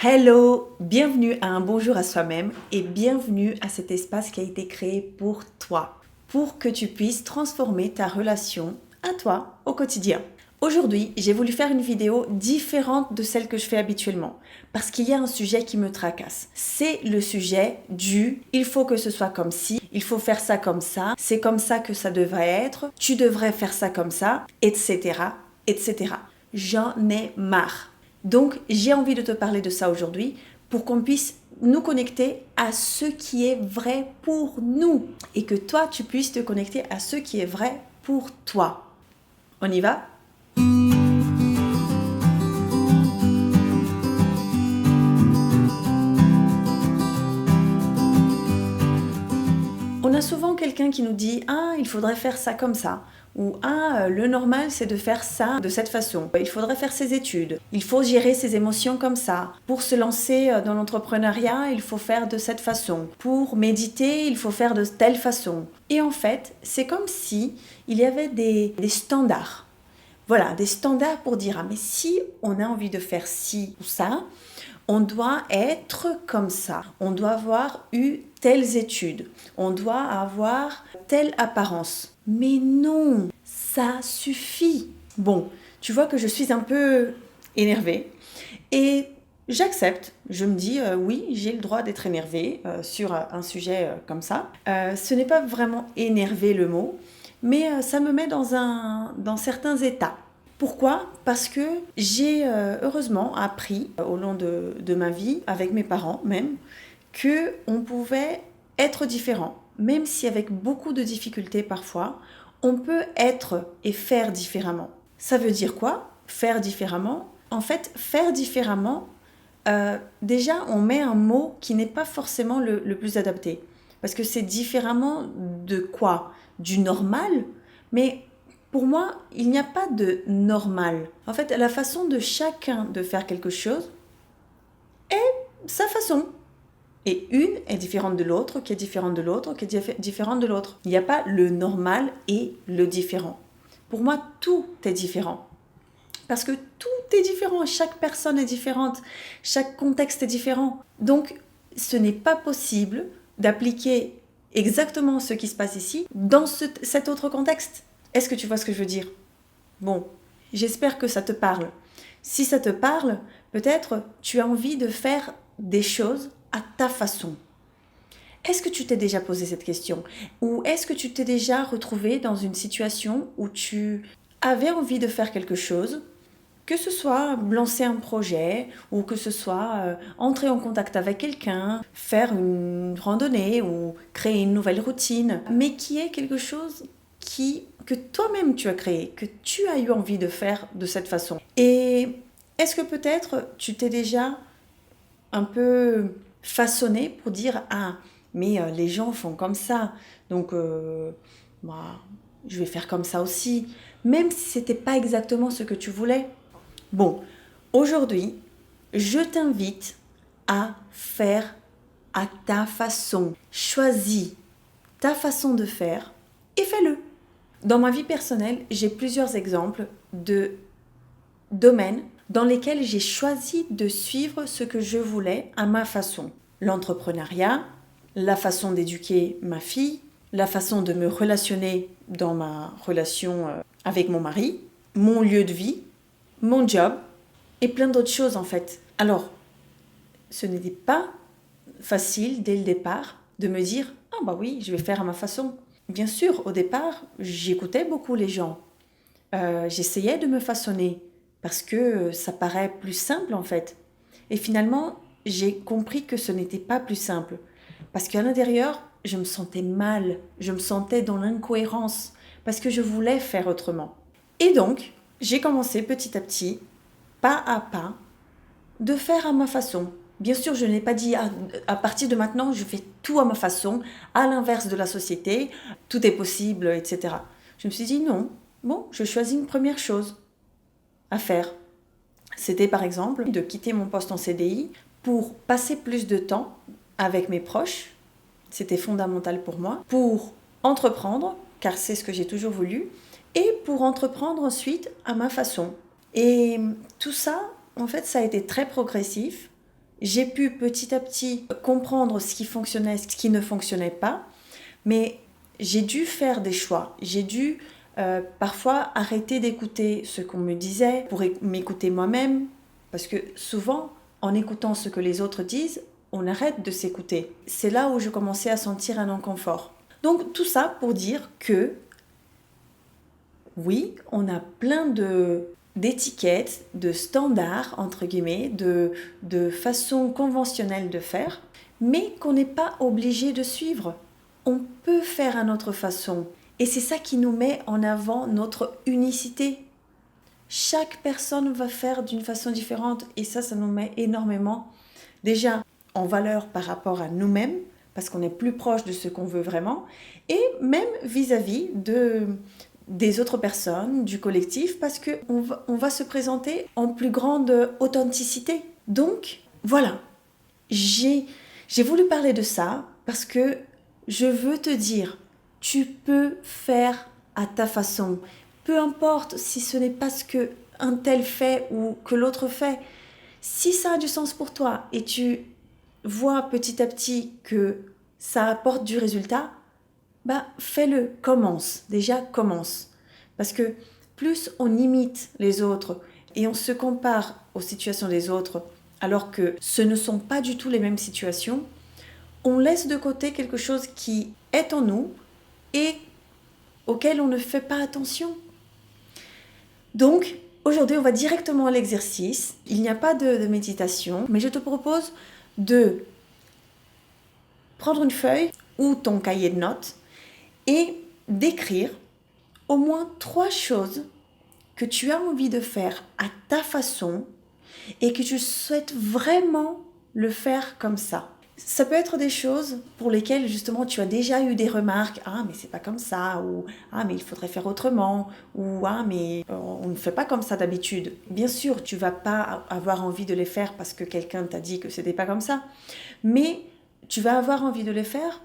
Hello, bienvenue à un bonjour à soi-même et bienvenue à cet espace qui a été créé pour toi, pour que tu puisses transformer ta relation à toi au quotidien. Aujourd'hui, j'ai voulu faire une vidéo différente de celle que je fais habituellement parce qu'il y a un sujet qui me tracasse. C'est le sujet du « il faut que ce soit comme ci, il faut faire ça comme ça, c'est comme ça que ça devrait être, tu devrais faire ça comme ça, etc. etc. » J'en ai marre. Donc, j'ai envie de te parler de ça aujourd'hui pour qu'on puisse nous connecter à ce qui est vrai pour nous et que toi, tu puisses te connecter à ce qui est vrai pour toi. On y va ? On a souvent quelqu'un qui nous dit « Ah, il faudrait faire ça comme ça » ou « Ah, le normal, c'est de faire ça de cette façon. Il faudrait faire ses études. Il faut gérer ses émotions comme ça. Pour se lancer dans l'entrepreneuriat, il faut faire de cette façon. Pour méditer, il faut faire de telle façon. » Et en fait, c'est comme si il y avait des standards. Voilà, des standards pour dire « Ah, mais si on a envie de faire ci ou ça, on doit être comme ça, on doit avoir eu telles études, on doit avoir telle apparence. » Mais non, ça suffit. Bon, tu vois que je suis un peu énervée et j'accepte. Je me dis oui, j'ai le droit d'être énervée sur un sujet comme ça. Ce n'est pas vraiment énerver le mot, mais ça me met dans certains états. Pourquoi ? Parce que j'ai heureusement appris au long de ma vie, avec mes parents même, qu'on pouvait être différent. Même si avec beaucoup de difficultés parfois, on peut être et faire différemment. Ça veut dire quoi ? Faire différemment ? En fait, faire différemment, déjà on met un mot qui n'est pas forcément le plus adapté. Parce que c'est différemment de quoi ? Du normal ? Mais pour moi, il n'y a pas de normal. En fait, la façon de chacun de faire quelque chose est sa façon. Et une est différente de l'autre, qui est différente de l'autre, qui est différente de l'autre. Il n'y a pas le normal et le différent. Pour moi, tout est différent. Parce que tout est différent, chaque personne est différente, chaque contexte est différent. Donc, ce n'est pas possible d'appliquer exactement ce qui se passe ici dans cet autre contexte. Est-ce que tu vois ce que je veux dire ? Bon, j'espère que ça te parle. Si ça te parle, peut-être tu as envie de faire des choses à ta façon. Est-ce que tu t'es déjà posé cette question ? Ou est-ce que tu t'es déjà retrouvé dans une situation où tu avais envie de faire quelque chose, que ce soit lancer un projet, ou que ce soit entrer en contact avec quelqu'un, faire une randonnée, ou créer une nouvelle routine, mais qui est quelque chose que toi-même tu as créé, que tu as eu envie de faire de cette façon. Et est-ce que peut-être tu t'es déjà un peu façonné pour dire « Ah, mais les gens font comme ça, donc moi, je vais faire comme ça aussi », même si ce n'était pas exactement ce que tu voulais. Bon, aujourd'hui, je t'invite à faire à ta façon. Choisis ta façon de faire et fais-le. Dans ma vie personnelle, j'ai plusieurs exemples de domaines dans lesquels j'ai choisi de suivre ce que je voulais à ma façon. L'entrepreneuriat, la façon d'éduquer ma fille, la façon de me relationner dans ma relation avec mon mari, mon lieu de vie, mon job et plein d'autres choses en fait. Alors, ce n'était pas facile dès le départ de me dire « Ah bah oui, je vais faire à ma façon ». Bien sûr, au départ, j'écoutais beaucoup les gens. J'essayais de me façonner parce que ça paraît plus simple en fait. Et finalement, j'ai compris que ce n'était pas plus simple. Parce qu'à l'intérieur, je me sentais mal, je me sentais dans l'incohérence parce que je voulais faire autrement. Et donc, j'ai commencé petit à petit, pas à pas, de faire à ma façon. Bien sûr, je n'ai pas dit à partir de maintenant, je fais tout à ma façon, à l'inverse de la société, tout est possible, etc. Je me suis dit non, bon, je choisis une première chose à faire. C'était par exemple de quitter mon poste en CDI pour passer plus de temps avec mes proches. C'était fondamental pour moi, pour entreprendre, car c'est ce que j'ai toujours voulu, et pour entreprendre ensuite à ma façon. Et tout ça, en fait, ça a été très progressif. j'ai pu petit à petit comprendre ce qui fonctionnait, ce qui ne fonctionnait pas, mais j'ai dû faire des choix. J'ai dû parfois arrêter d'écouter ce qu'on me disait pour m'écouter moi-même, parce que souvent, en écoutant ce que les autres disent, on arrête de s'écouter. C'est là où je commençais à sentir un inconfort. Donc tout ça pour dire que oui, on a plein d'étiquettes, de standards, entre guillemets, de façons conventionnelles de faire, mais qu'on n'est pas obligé de suivre. On peut faire à notre façon. Et c'est ça qui nous met en avant notre unicité. Chaque personne va faire d'une façon différente et ça nous met énormément déjà en valeur par rapport à nous-mêmes parce qu'on est plus proche de ce qu'on veut vraiment et même vis-à-vis des autres personnes, du collectif parce qu'on va se présenter en plus grande authenticité. Donc voilà, j'ai voulu parler de ça parce que je veux te dire, tu peux faire à ta façon. Peu importe si ce n'est pas ce qu'un tel fait ou que l'autre fait. Si ça a du sens pour toi et tu vois petit à petit que ça apporte du résultat, bah fais-le, commence. Déjà, commence. Parce que plus on imite les autres et on se compare aux situations des autres alors que ce ne sont pas du tout les mêmes situations, on laisse de côté quelque chose qui est en nous et auquel on ne fait pas attention. Donc, aujourd'hui, on va directement à l'exercice. Il n'y a pas de méditation, mais je te propose de prendre une feuille ou ton cahier de notes et d'écrire au moins 3 choses que tu as envie de faire à ta façon et que tu souhaites vraiment le faire comme ça. Ça peut être des choses pour lesquelles justement tu as déjà eu des remarques, ah mais c'est pas comme ça, ou ah mais il faudrait faire autrement, ou ah mais on ne fait pas comme ça d'habitude. Bien sûr, tu vas pas avoir envie de les faire parce que quelqu'un t'a dit que c'était pas comme ça, mais tu vas avoir envie de les faire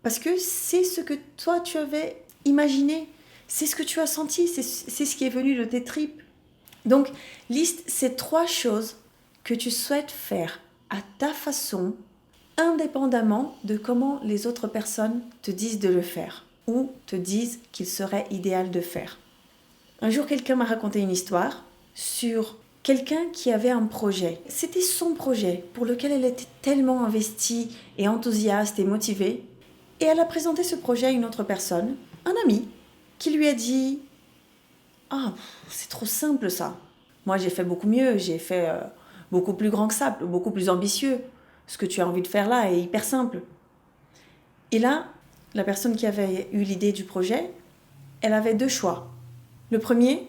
parce que c'est ce que toi tu avais imaginé, c'est ce que tu as senti, c'est ce qui est venu de tes tripes. Donc liste ces 3 choses que tu souhaites faire à ta façon, indépendamment de comment les autres personnes te disent de le faire ou te disent qu'il serait idéal de faire. Un jour, quelqu'un m'a raconté une histoire sur quelqu'un qui avait un projet. C'était son projet pour lequel elle était tellement investie et enthousiaste et motivée. Et elle a présenté ce projet à une autre personne, un ami, qui lui a dit « Ah, c'est trop simple ça. Moi, j'ai fait beaucoup mieux, j'ai fait beaucoup plus grand que ça, beaucoup plus ambitieux. » Ce que tu as envie de faire là est hyper simple. Et là, la personne qui avait eu l'idée du projet, elle avait 2 choix. Le premier,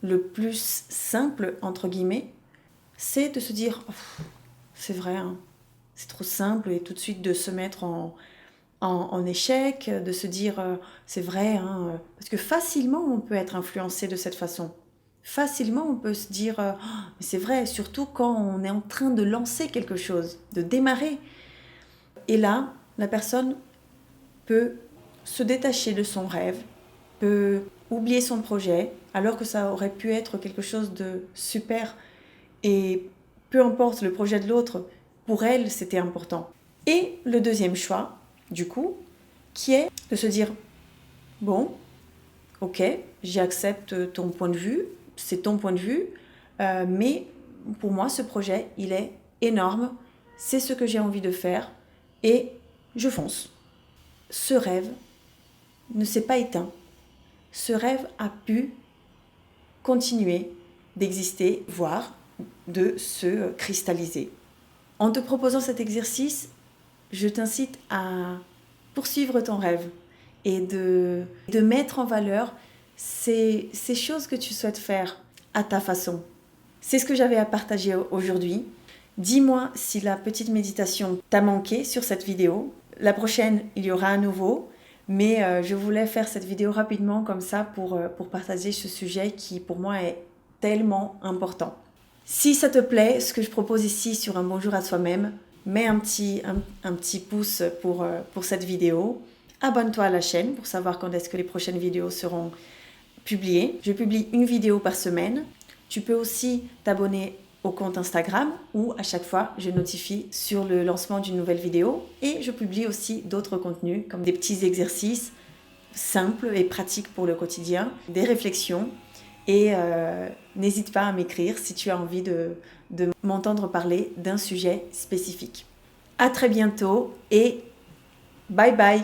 le plus simple, entre guillemets, c'est de se dire oh, c'est vrai, hein, c'est trop simple, et tout de suite de se mettre en échec, de se dire c'est vrai, hein, parce que facilement on peut être influencé de cette façon. Facilement, on peut se dire mais c'est vrai, surtout quand on est en train de lancer quelque chose, de démarrer. Et là, la personne peut se détacher de son rêve, peut oublier son projet, alors que ça aurait pu être quelque chose de super. Et peu importe le projet de l'autre, pour elle, c'était important. Et le deuxième choix, du coup, qui est de se dire bon, ok, j'accepte ton point de vue, c'est ton point de vue, mais pour moi, ce projet, il est énorme, c'est ce que j'ai envie de faire, et je fonce. Ce rêve ne s'est pas éteint. Ce rêve a pu continuer d'exister, voire de se cristalliser. En te proposant cet exercice, je t'incite à poursuivre ton rêve et de mettre en valeur ces choses que tu souhaites faire à ta façon. C'est ce que j'avais à partager aujourd'hui. Dis-moi si la petite méditation t'a manqué sur cette vidéo. La prochaine, il y aura à nouveau, mais je voulais faire cette vidéo rapidement comme ça pour partager ce sujet qui pour moi est tellement important. Si ça te plaît, ce que je propose ici sur un bonjour à soi-même, mets un petit pouce pour cette vidéo. Abonne-toi à la chaîne pour savoir quand est-ce que les prochaines vidéos seront publiées. Je publie une vidéo par semaine. Tu peux aussi t'abonner au compte Instagram où à chaque fois je notifie sur le lancement d'une nouvelle vidéo et je publie aussi d'autres contenus comme des petits exercices simples et pratiques pour le quotidien, des réflexions et n'hésite pas à m'écrire si tu as envie de m'entendre parler d'un sujet spécifique. À très bientôt et bye bye!